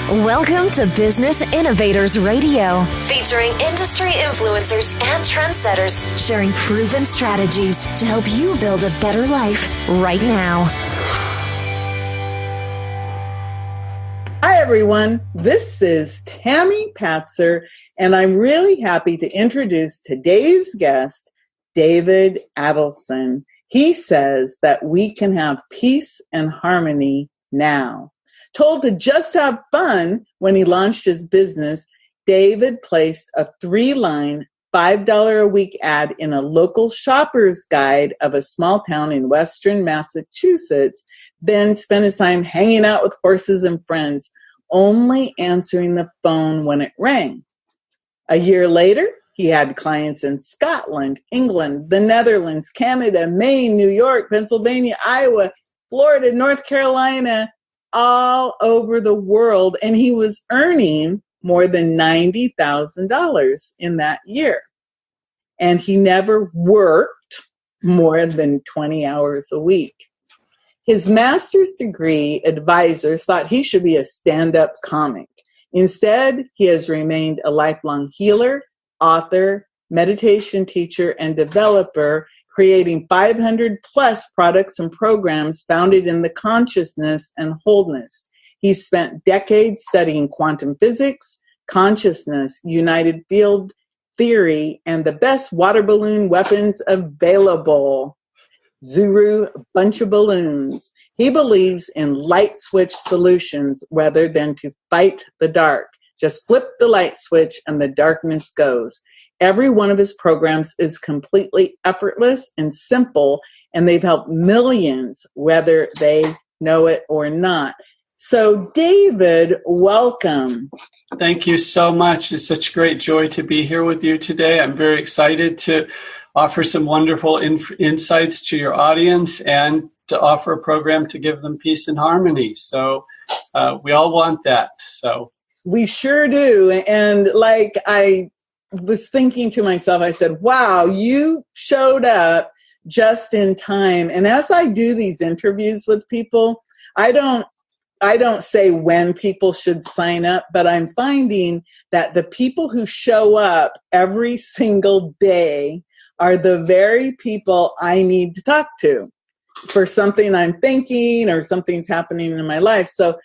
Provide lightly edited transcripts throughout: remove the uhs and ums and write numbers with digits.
Welcome to Business Innovators Radio, featuring industry influencers and trendsetters sharing proven strategies to help you build a better life right now. Hi, everyone. This is Tammy Patzer, and I'm really happy to introduce today's guest, David Adelson. He says that we can have peace and harmony now. Told to just have fun when he launched his business, David placed a 3-line, $5 a week ad in a local shopper's guide of a small town in western Massachusetts, then spent his time hanging out with horses and friends, only answering the phone when it rang. A year later, he had clients in Scotland, England, the Netherlands, Canada, Maine, New York, Pennsylvania, Iowa, Florida, North Carolina, all over the world, and he was earning more than $90,000 in that year. And he never worked more than 20 hours a week. His master's degree advisors thought he should be a stand-up comic. Instead, he has remained a lifelong healer, author, meditation teacher, and developer, creating 500 plus products and programs founded in the consciousness and wholeness. He spent decades studying quantum physics, consciousness, united field theory, and the best water balloon weapons available. Zuru, bunch of balloons. He believes in light switch solutions rather than to fight the dark. Just flip the light switch and the darkness goes. Every one of his programs is completely effortless and simple, and they've helped millions, whether they know it or not. So, David, welcome. Thank you so much. It's such great joy to be here with you today. I'm very excited to offer some wonderful insights to your audience and to offer a program to give them peace and harmony. So we all want that. So we sure do. And like I was thinking to myself, I said, wow, you showed up just in time. And as I do these interviews with people, I don't say when people should sign up, but I'm finding that the people who show up every single day are the very people I need to talk to for something I'm thinking or something's happening in my life. So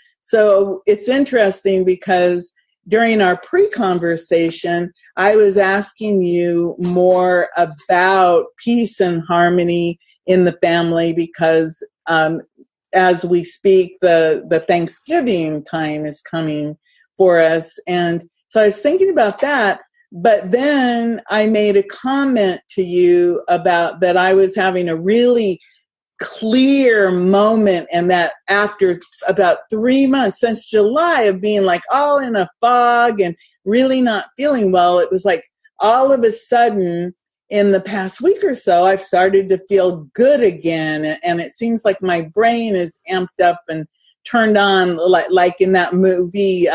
it's interesting because during our pre-conversation, I was asking you more about peace and harmony in the family because as we speak, the Thanksgiving time is coming for us. And so I was thinking about that, but then I made a comment to you about that I was having a really clear moment, and that after about 3 months since July of being like all in a fog and really not feeling well, it was like all of a sudden in the past week or so, I've started to feel good again. And it seems like my brain is amped up and turned on, like in that movie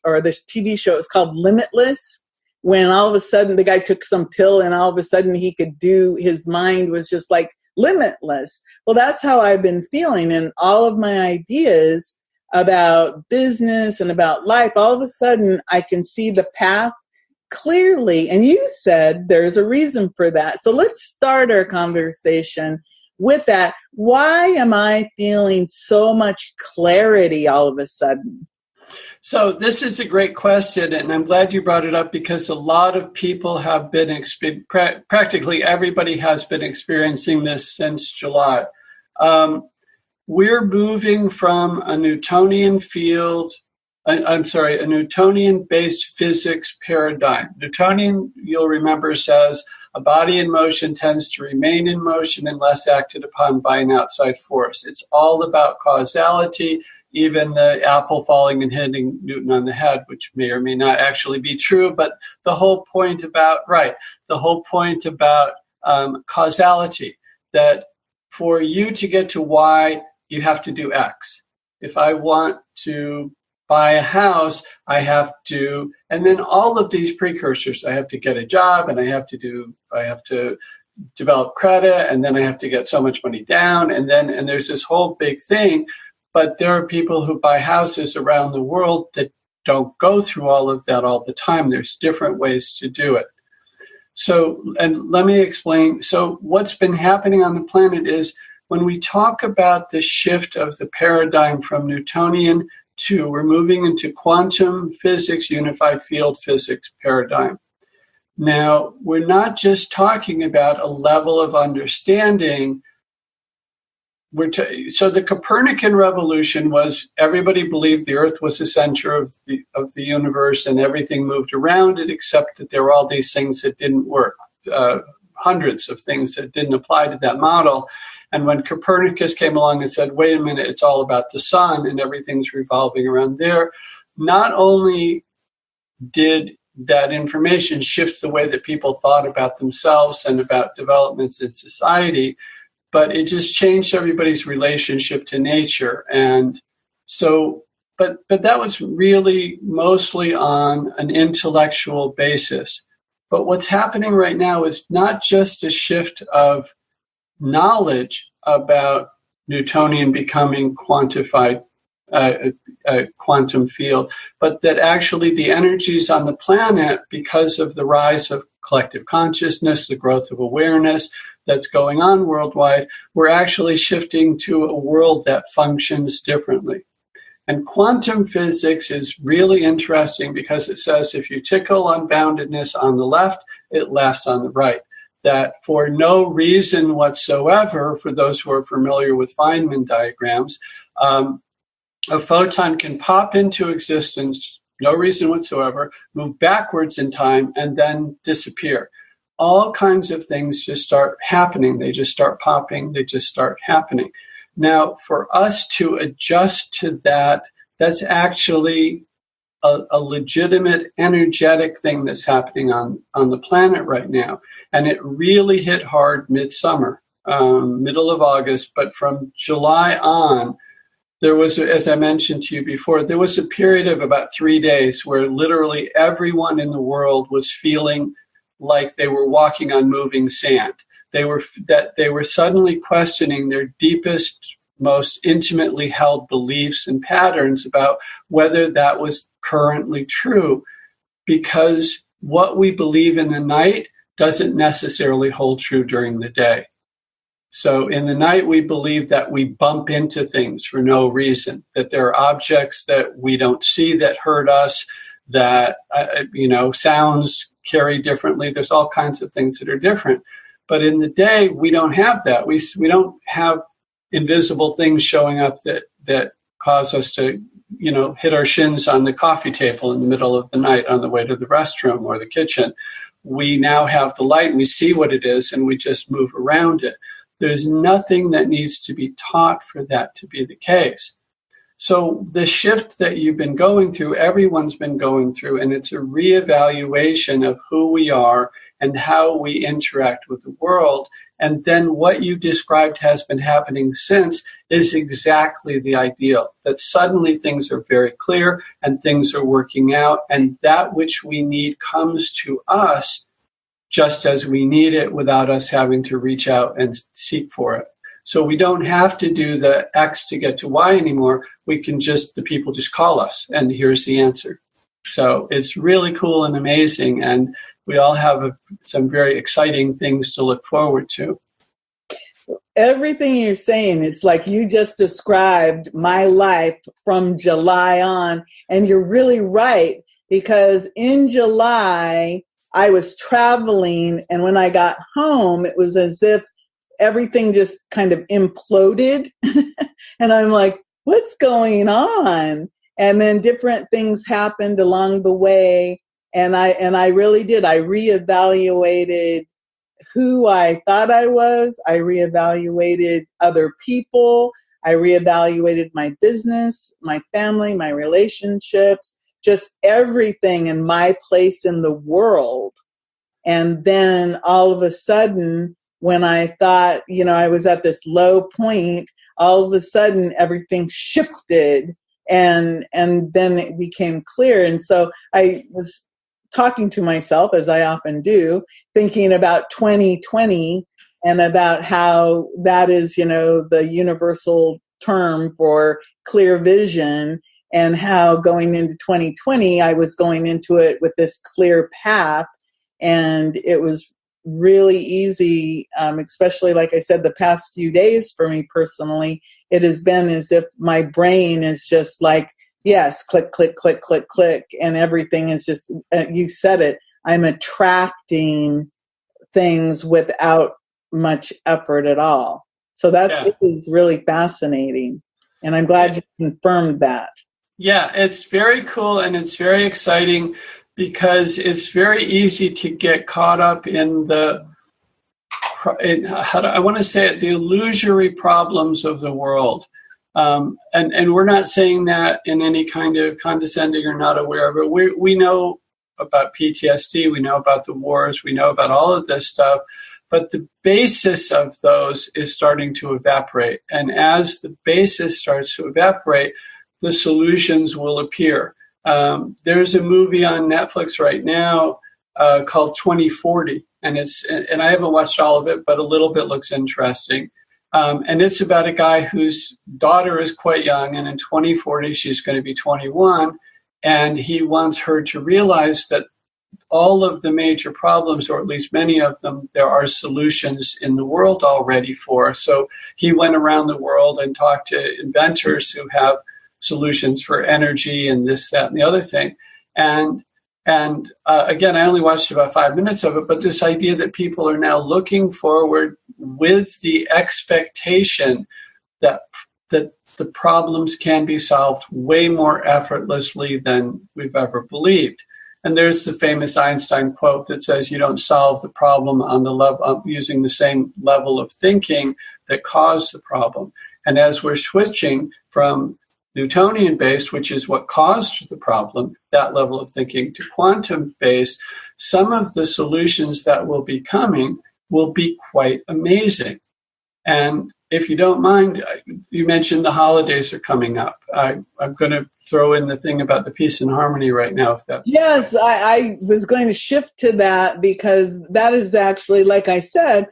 or the TV show, it's called Limitless, when all of a sudden the guy took some pill and all of a sudden he could do, his mind was just like limitless. Well, that's how I've been feeling. And all of my ideas about business and about life, all of a sudden I can see the path clearly. And you said there's a reason for that. So let's start our conversation with that. Why am I feeling so much clarity all of a sudden? So this is a great question, and I'm glad you brought it up because a lot of people have been, practically everybody has been experiencing this since July. We're moving from a Newtonian a Newtonian-based physics paradigm. Newtonian, you'll remember, says a body in motion tends to remain in motion unless acted upon by an outside force. It's all about causality, even the apple falling and hitting Newton on the head, which may or may not actually be true, but the whole point about causality, that for you to get to Y, you have to do X. If I want to buy a house, I have to, and then all of these precursors, I have to get a job, and I have to develop credit, and then I have to get so much money down, and there's this whole big thing. But there are people who buy houses around the world that don't go through all of that all the time. There's different ways to do it. So, and let me explain. So what's been happening on the planet is when we talk about the shift of the paradigm from Newtonian to we're moving into quantum physics, unified field physics paradigm. Now, we're not just talking about a level of understanding. So the Copernican revolution was everybody believed the Earth was the center of the universe and everything moved around it, except that there were all these things that didn't work, hundreds of things that didn't apply to that model. And when Copernicus came along and said, wait a minute, it's all about the sun and everything's revolving around there, not only did that information shift the way that people thought about themselves and about developments in society, but it just changed everybody's relationship to nature. And so, but that was really mostly on an intellectual basis. But what's happening right now is not just a shift of knowledge about Newtonian becoming quantified, a quantum field, but that actually the energies on the planet, because of the rise of collective consciousness, the growth of awareness that's going on worldwide, we're actually shifting to a world that functions differently. And quantum physics is really interesting because it says if you tickle unboundedness on the left, it laughs on the right. That for no reason whatsoever, for those who are familiar with Feynman diagrams, a photon can pop into existence, no reason whatsoever, move backwards in time, and then disappear. All kinds of things just start happening. They just start popping. They just start happening. Now, for us to adjust to that, that's actually a legitimate energetic thing that's happening on the planet right now. And it really hit hard midsummer, middle of August. But from July on, there was, as I mentioned to you before, there was a period of about 3 days where literally everyone in the world was feeling like they were walking on moving sand. They were suddenly questioning their deepest, most intimately held beliefs and patterns about whether that was currently true, because what we believe in the night doesn't necessarily hold true during the day. So in the night, we believe that we bump into things for no reason, that there are objects that we don't see that hurt us, that, sounds carry differently. There's all kinds of things that are different. But in the day, we don't have that. We don't have invisible things showing up that cause us to, hit our shins on the coffee table in the middle of the night on the way to the restroom or the kitchen. We now have the light and we see what it is and we just move around it. There's nothing that needs to be taught for that to be the case. So the shift that you've been going through, everyone's been going through, and it's a reevaluation of who we are and how we interact with the world. And then what you described has been happening since is exactly the ideal, that suddenly things are very clear and things are working out, and that which we need comes to us just as we need it without us having to reach out and seek for it. So we don't have to do the X to get to Y anymore. The people just call us and here's the answer. So it's really cool and amazing. And we all have some very exciting things to look forward to. Everything you're saying, it's like you just described my life from July on. And you're really right, because in July, I was traveling, and when I got home, it was as if everything just kind of imploded. And I'm like, what's going on? And then different things happened along the way. And I really did. I reevaluated who I thought I was. I reevaluated other people. I reevaluated my business, my family, my relationships, just everything in my place in the world. And then all of a sudden, when I thought, I was at this low point, all of a sudden everything shifted and then it became clear. And so I was talking to myself, as I often do, thinking about 2020 and about how that is, the universal term for clear vision. and how going into 2020, I was going into it with this clear path, and it was really easy, especially, like I said, the past few days for me personally, it has been as if my brain is just like, yes, click, click, click, click, click, and everything is just, you said it, I'm attracting things without much effort at all. So it is really fascinating, and I'm glad you confirmed that. Yeah, it's very cool, and it's very exciting, because it's very easy to get caught up in the illusory problems of the world. And we're not saying that in any kind of condescending or not aware of it. We know about PTSD, we know about the wars, we know about all of this stuff, but the basis of those is starting to evaporate. And as the basis starts to evaporate, the solutions will appear. There's a movie on Netflix right now called 2040, and I haven't watched all of it, but a little bit looks interesting. And it's about a guy whose daughter is quite young, and in 2040 she's going to be 21, and he wants her to realize that all of the major problems, or at least many of them, there are solutions in the world already for. So he went around the world and talked to inventors who have solutions for energy and this, that, and the other thing. And again, I only watched about 5 minutes of it, but this idea that people are now looking forward with the expectation that the problems can be solved way more effortlessly than we've ever believed. And there's the famous Einstein quote that says, you don't solve the problem on the level of using the same level of thinking that caused the problem. And as we're switching from Newtonian-based, which is what caused the problem, that level of thinking, to quantum-based, some of the solutions that will be coming will be quite amazing. And if you don't mind, you mentioned the holidays are coming up. I'm going to throw in the thing about the peace and harmony right now. If that's yes, I was going to shift to that, because that is actually, like I said,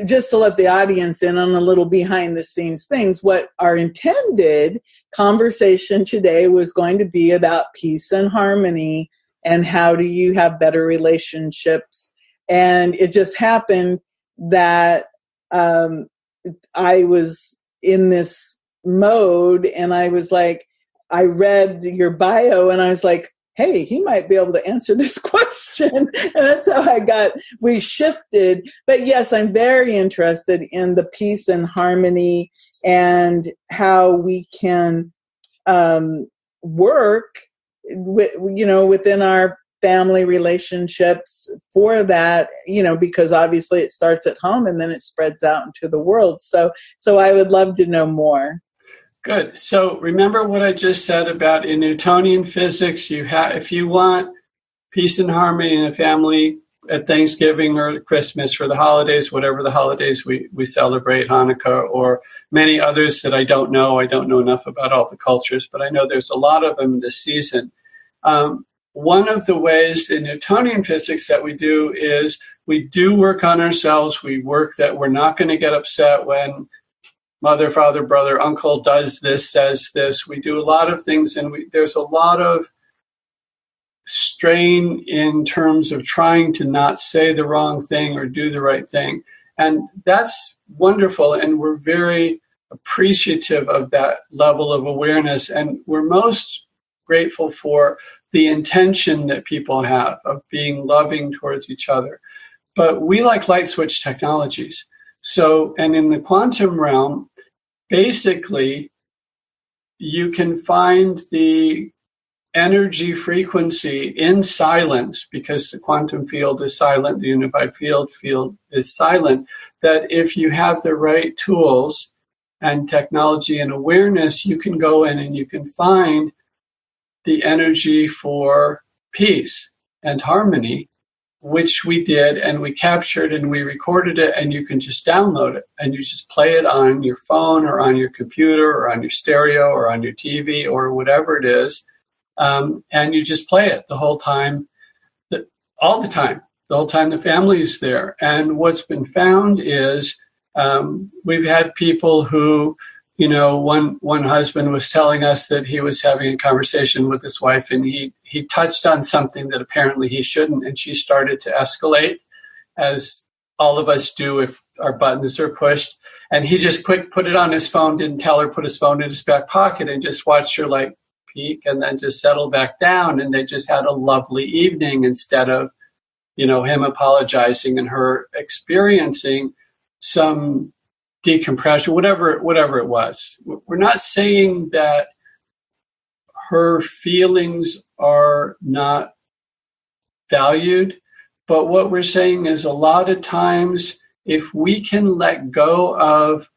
just to let the audience in on a little behind the scenes things, what our intended conversation today was going to be about peace and harmony, and how do you have better relationships. And it just happened that I was in this mode, and I was like, I read your bio, and I was like, hey, he might be able to answer this question. And that's how we shifted. But yes, I'm very interested in the peace and harmony, and how we can work within our family relationships for that, because obviously it starts at home and then it spreads out into the world. So I would love to know more. Good. So remember what I just said about in Newtonian physics, if you want peace and harmony in a family at Thanksgiving or Christmas, for the holidays, whatever the holidays we celebrate, Hanukkah or many others that I don't know. I don't know enough about all the cultures, but I know there's a lot of them this season. One of the ways in Newtonian physics that we do is we do work on ourselves. We work that we're not going to get upset when mother, father, brother, uncle does this, says this. We do a lot of things, and there's a lot of strain in terms of trying to not say the wrong thing or do the right thing. And that's wonderful, and we're very appreciative of that level of awareness. And we're most grateful for the intention that people have of being loving towards each other. But we like light switch technologies. So, and in the quantum realm, basically, you can find the energy frequency in silence, because the quantum field is silent, the unified field is silent, that if you have the right tools and technology and awareness, you can go in and you can find the energy for peace and harmony, which we did, and we captured and we recorded it, and you can just download it and you just play it on your phone or on your computer or on your stereo or on your TV or whatever it is. And you just play it the whole time, all the time, the whole time the family is there. And what's been found is we've had people who one husband was telling us that he was having a conversation with his wife, and he touched on something that apparently he shouldn't, and she started to escalate, as all of us do if our buttons are pushed. And he just quick put it on his phone, didn't tell her, put his phone in his back pocket, and just watched her like peek and then just settle back down. And they just had a lovely evening instead of, him apologizing and her experiencing some decompression, whatever it was. We're not saying that her feelings are not valued, but what we're saying is a lot of times, if we can let go of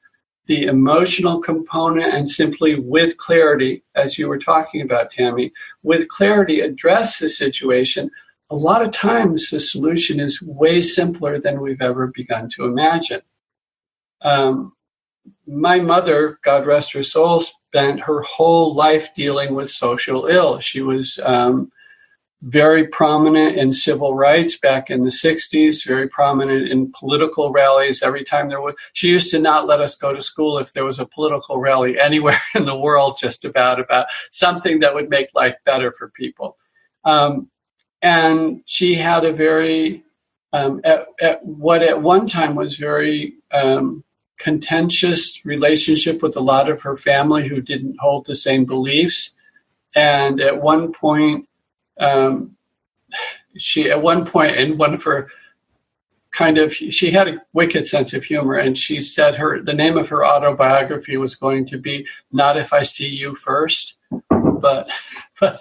the emotional component and simply with clarity, as you were talking about, Tammy, with clarity address the situation, a lot of times the solution is way simpler than we've ever begun to imagine. My mother, God rest her soul, spent her whole life dealing with social ill. She was very prominent in civil rights back in the 60s, very prominent in political rallies. Every time she used to not let us go to school if there was a political rally anywhere in the world, just about something that would make life better for people. And she had a very, at one time was very contentious relationship with a lot of her family who didn't hold the same beliefs. And at one point, she had a wicked sense of humor, and she said the name of her autobiography was going to be "Not If I See You First," but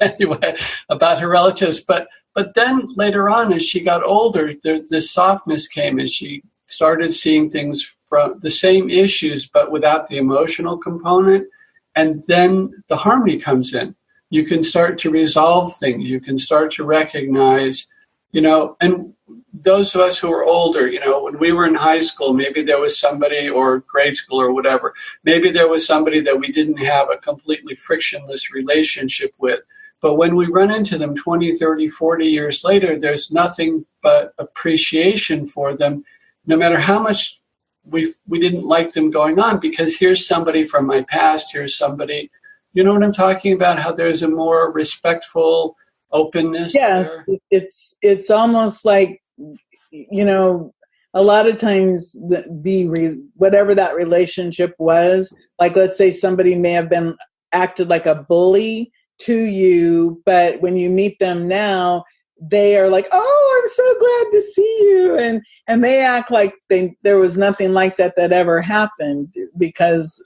anyway, about her relatives. But then later on, as she got older, this softness came, and she started seeing things from the same issues, but without the emotional component. And then the harmony comes in. You can start to resolve things. You can start to recognize, and those of us who are older, when we were in high school, maybe there was somebody, or grade school or whatever, maybe there was somebody that we didn't have a completely frictionless relationship with. But when we run into them 20, 30, 40 years later, there's nothing but appreciation for them, no matter how much we didn't like them going on, because here's somebody from my past, here's somebody, you know what I'm talking about, how there's a more respectful openness there? It's almost like, a lot of times whatever that relationship was, like let's say somebody may have been acted like a bully to you, but when you meet them now, they are like, "Oh, I'm so glad to see you," and they act like there was nothing like that ever happened, because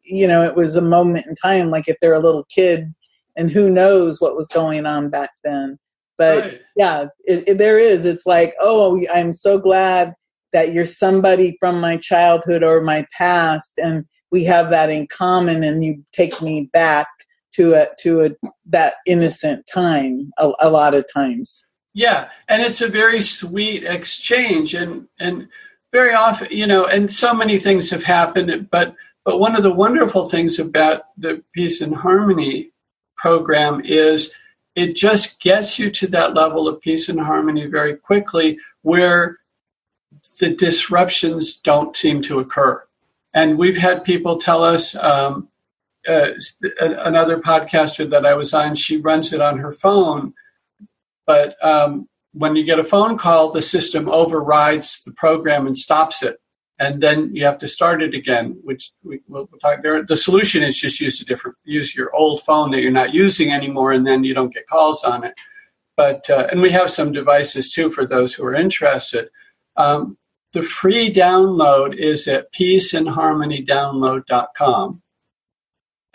it was a moment in time, like if they're a little kid, and who knows what was going on back then. But right. Yeah, there is. It's like, "Oh, I'm so glad that you're somebody from my childhood or my past, and we have that in common, and you take me back to that innocent time a lot of times." Yeah, and it's a very sweet exchange, and very often, and so many things have happened, but one of the wonderful things about the Peace and Harmony program is it just gets you to that level of peace and harmony very quickly, where the disruptions don't seem to occur. And we've had people tell us, another podcaster that I was on, she runs it on her phone, but when you get a phone call, the system overrides the program and stops it, and then you have to start it again. Which we'll talk there. The solution is just use your old phone that you're not using anymore, and then you don't get calls on it. But and we have some devices too for those who are interested. The free download is at peaceandharmonydownload.com.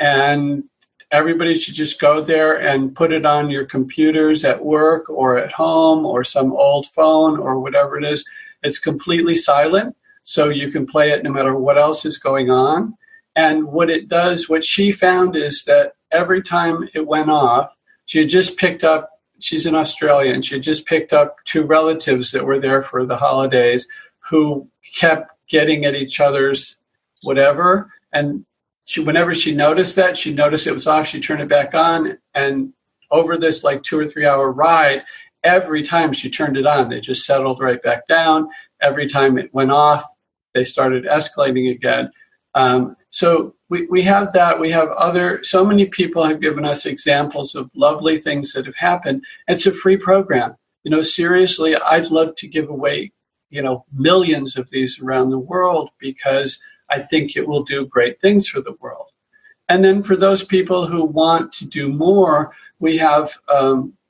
And everybody should just go there and put it on your computers at work or at home or some old phone or whatever it is. It's completely silent, so you can play it no matter what else is going on. And what it does, what she found is that every time it went off, she had just picked up, she's in Australia, and she had just picked up two relatives that were there for the holidays who kept getting at each other's whatever. And whenever she noticed it was off, she turned it back on. And over this 2 or 3 hour ride, every time she turned it on, they just settled right back down. Every time it went off, they started escalating again. So we have that. We have so many people have given us examples of lovely things that have happened. It's a free program. Seriously, I'd love to give away, millions of these around the world because I think it will do great things for the world. And then for those people who want to do more, we have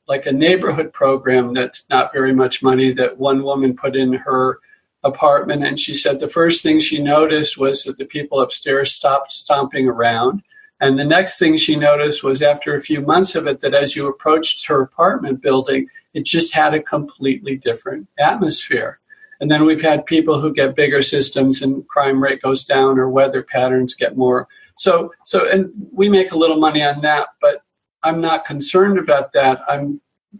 like a neighborhood program that's not very much money that one woman put in her apartment. And she said the first thing she noticed was that the people upstairs stopped stomping around. And the next thing she noticed was after a few months of it, that as you approached her apartment building, it just had a completely different atmosphere. And then we've had people who get bigger systems and crime rate goes down or weather patterns get more. So, and we make a little money on that, but I'm not concerned about that.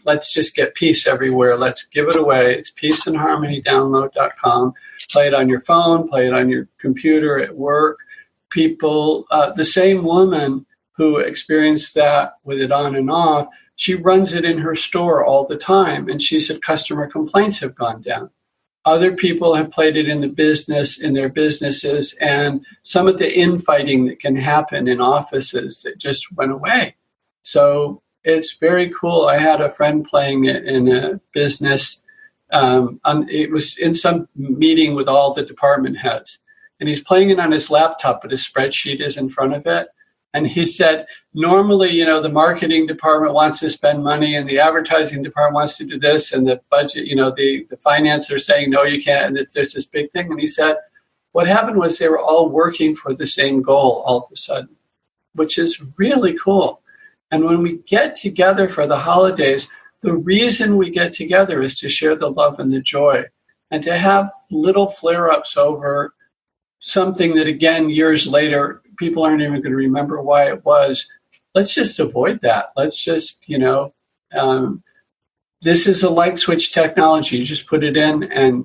Let's just get peace everywhere. Let's give it away. It's peaceandharmonydownload.com. Play it on your phone, play it on your computer at work. People, the same woman who experienced that with it on and off, she runs it in her store all the time. And she said customer complaints have gone down. Other people have played it in their businesses, and some of the infighting that can happen in offices that just went away. So it's very cool. I had a friend playing it in a business. It was in some meeting with all the department heads, and he's playing it on his laptop, but his spreadsheet is in front of it. And he said, normally, the marketing department wants to spend money and the advertising department wants to do this and the budget, the finance are saying, no, you can't. And there's this big thing. And he said, what happened was they were all working for the same goal all of a sudden, which is really cool. And when we get together for the holidays, the reason we get together is to share the love and the joy and to have little flare-ups over something that, again, years later, people aren't even going to remember why it was. Let's just avoid that. Let's just, this is a light switch technology. You just put it in and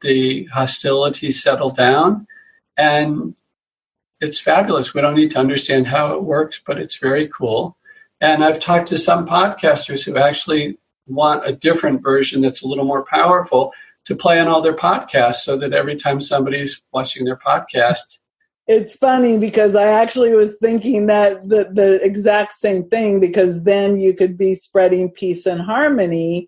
the hostilities settle down. And it's fabulous. We don't need to understand how it works, but it's very cool. And I've talked to some podcasters who actually want a different version that's a little more powerful to play on all their podcasts so that every time somebody's watching their podcast. It's funny because I actually was thinking that the exact same thing, because then you could be spreading peace and harmony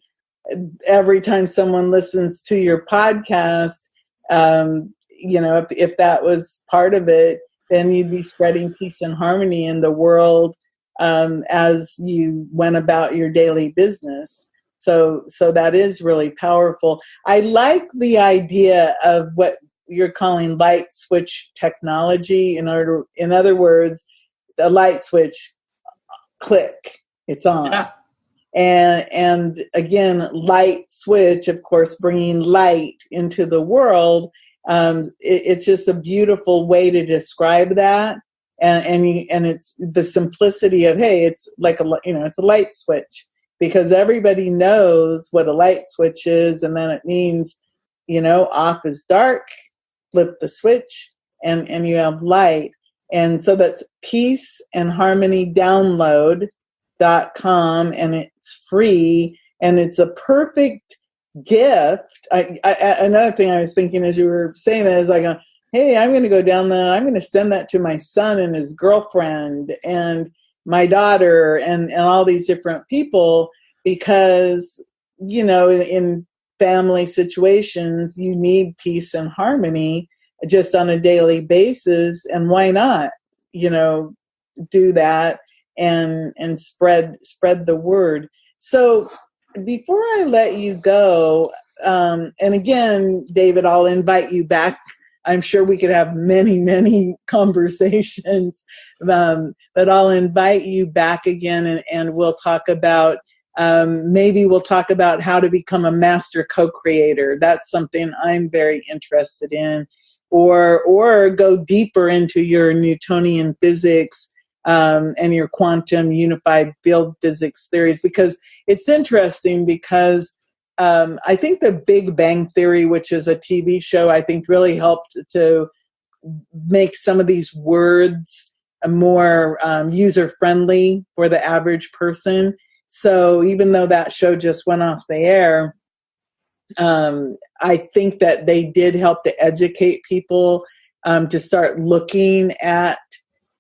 every time someone listens to your podcast. If that was part of it, then you'd be spreading peace and harmony in the world as you went about your daily business. So that is really powerful. I like the idea of what you're calling light switch technology. In other words, the light switch, click, it's on. Yeah. And again, light switch, of course, bringing light into the world. It's just a beautiful way to describe that. And it's the simplicity of, hey, it's like it's a light switch, because everybody knows what a light switch is. And then it means, off is dark, flip the switch, and you have light. And so that's peaceandharmonydownload.com, and it's free, and it's a perfect gift. Another thing I was thinking as you were saying that is like, hey, I'm going to go down there, I'm going to send that to my son and his girlfriend and my daughter and all these different people, because, in family situations, you need peace and harmony just on a daily basis. And why not, do that and spread the word. So before I let you go, and again, David, I'll invite you back. I'm sure we could have many, many conversations, but I'll invite you back again, and we'll talk about, maybe we'll talk about how to become a master co-creator. That's something I'm very interested in, or go deeper into your Newtonian physics and your quantum unified field physics theories, because it's interesting because I think the Big Bang Theory, which is a TV show, I think really helped to make some of these words more user-friendly for the average person. So even though that show just went off the air, I think that they did help to educate people to start looking at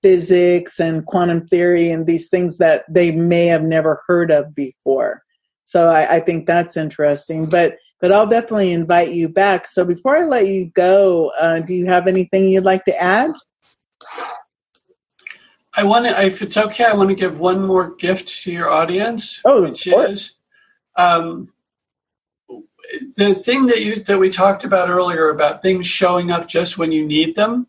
physics and quantum theory and these things that they may have never heard of before. So I think that's interesting. But I'll definitely invite you back. So before I let you go, do you have anything you'd like to add? If it's okay, I want to give one more gift to your audience, which is the thing that we talked about earlier about things showing up just when you need them.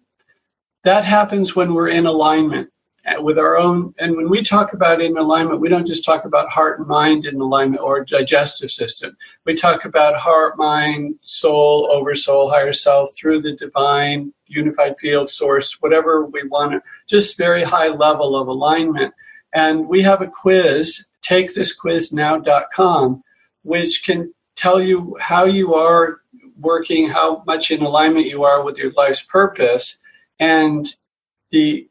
That happens when we're in alignment with our own. And when we talk about in alignment, we don't just talk about heart and mind in alignment or digestive system. We talk about heart, mind, soul, oversoul, higher self, through the divine, unified field, source, whatever we want, just very high level of alignment. And we have a quiz, takethisquiznow.com, which can tell you how you are working, how much in alignment you are with your life's purpose. And the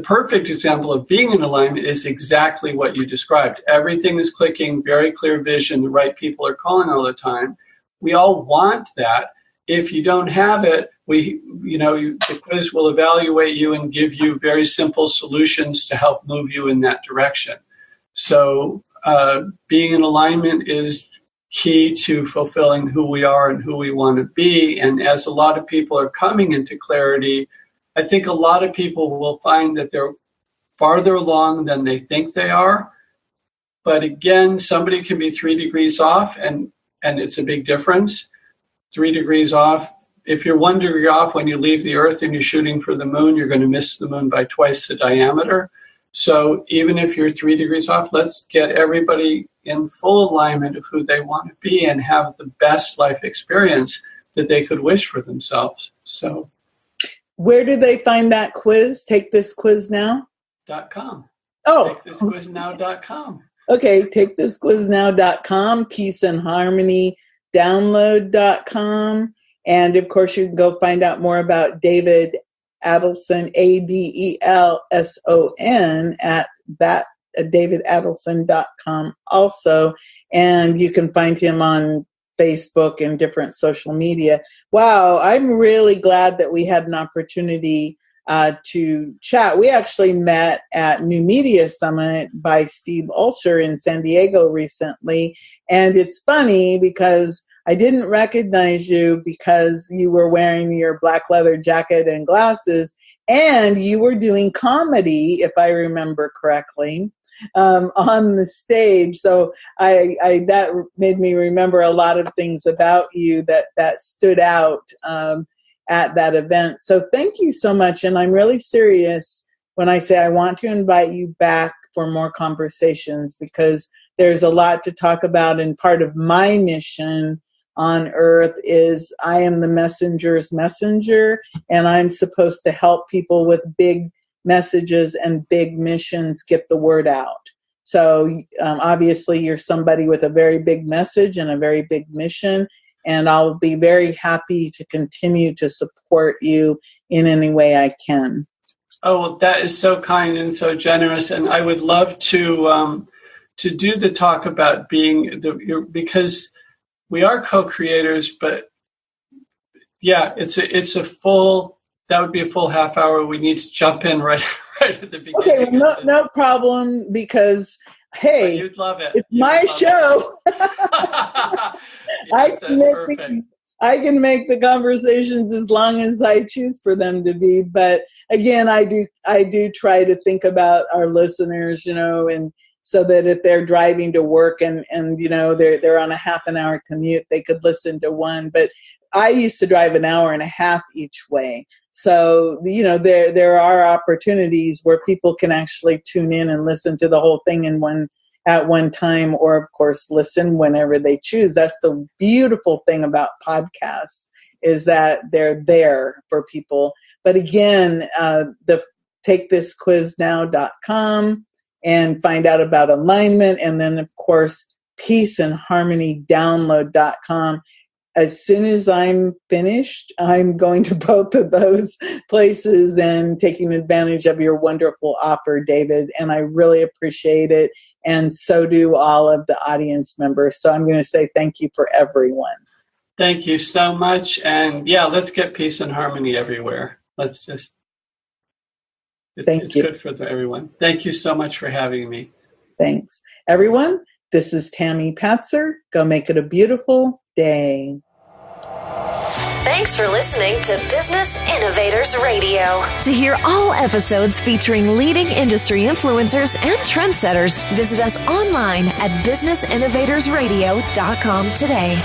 perfect example of being in alignment is exactly what you described. Everything is clicking, very clear vision, the right people are calling all the time. We all want that. If you don't have it, the quiz will evaluate you and give you very simple solutions to help move you in that direction. So being in alignment is key to fulfilling who we are and who we want to be. And as a lot of people are coming into clarity, I think a lot of people will find that they're farther along than they think they are. But again, somebody can be 3 degrees off, and it's a big difference. 3 degrees off. If you're 1 degree off when you leave the Earth and you're shooting for the moon, you're going to miss the moon by twice the diameter. So even if you're 3 degrees off, let's get everybody in full alignment of who they want to be and have the best life experience that they could wish for themselves. So, where do they find that quiz? TakeThisQuizNow.com. Oh, TakeThisQuizNow.com. Okay, TakeThisQuizNow.com, Peace and Harmony Download.com, and of course you can go find out more about David Adelson, Adelson, at that davidadelson.com also, and you can find him on Facebook and different social media. Wow, I'm really glad that we had an opportunity to chat. We actually met at New Media Summit by Steve Olsher in San Diego recently, and it's funny because I didn't recognize you because you were wearing your black leather jacket and glasses, and you were doing comedy, if I remember correctly, on the stage. So I that made me remember a lot of things about you that stood out at that event. So thank you so much. And I'm really serious when I say I want to invite you back for more conversations, because there's a lot to talk about, and part of my mission on earth is I am the messenger's messenger, and I'm supposed to help people with big messages and big missions get the word out. So obviously you're somebody with a very big message and a very big mission, and I'll be very happy to continue to support you in any way I can. Oh, well, that is so kind and so generous, and I would love to do the talk about because we are co-creators, but yeah, that would be a full half hour. We need to jump in right at the beginning. Okay, well, no problem, because hey, you'd love it. It's my show. Yes, I can make the conversations as long as I choose for them to be. But again, I do try to think about our listeners, and so that if they're driving to work and they're on a half an hour commute, they could listen to one. But I used to drive an hour and a half each way. So, there are opportunities where people can actually tune in and listen to the whole thing at one time, or of course listen whenever they choose. That's the beautiful thing about podcasts, is that they're there for people. But again, TakeThisQuizNow.com, and find out about alignment, and then of course peaceandharmonydownload.com. As soon as I'm finished, I'm going to both of those places and taking advantage of your wonderful offer, David. And I really appreciate it. And so do all of the audience members. So I'm going to say thank you for everyone. Thank you so much. And yeah, let's get peace and harmony everywhere. It's good for everyone. Thank you so much for having me. Thanks. Everyone, this is Tammy Patzer. Go make it a beautiful day. Thanks for listening to Business Innovators Radio. To hear all episodes featuring leading industry influencers and trendsetters, visit us online at businessinnovatorsradio.com today.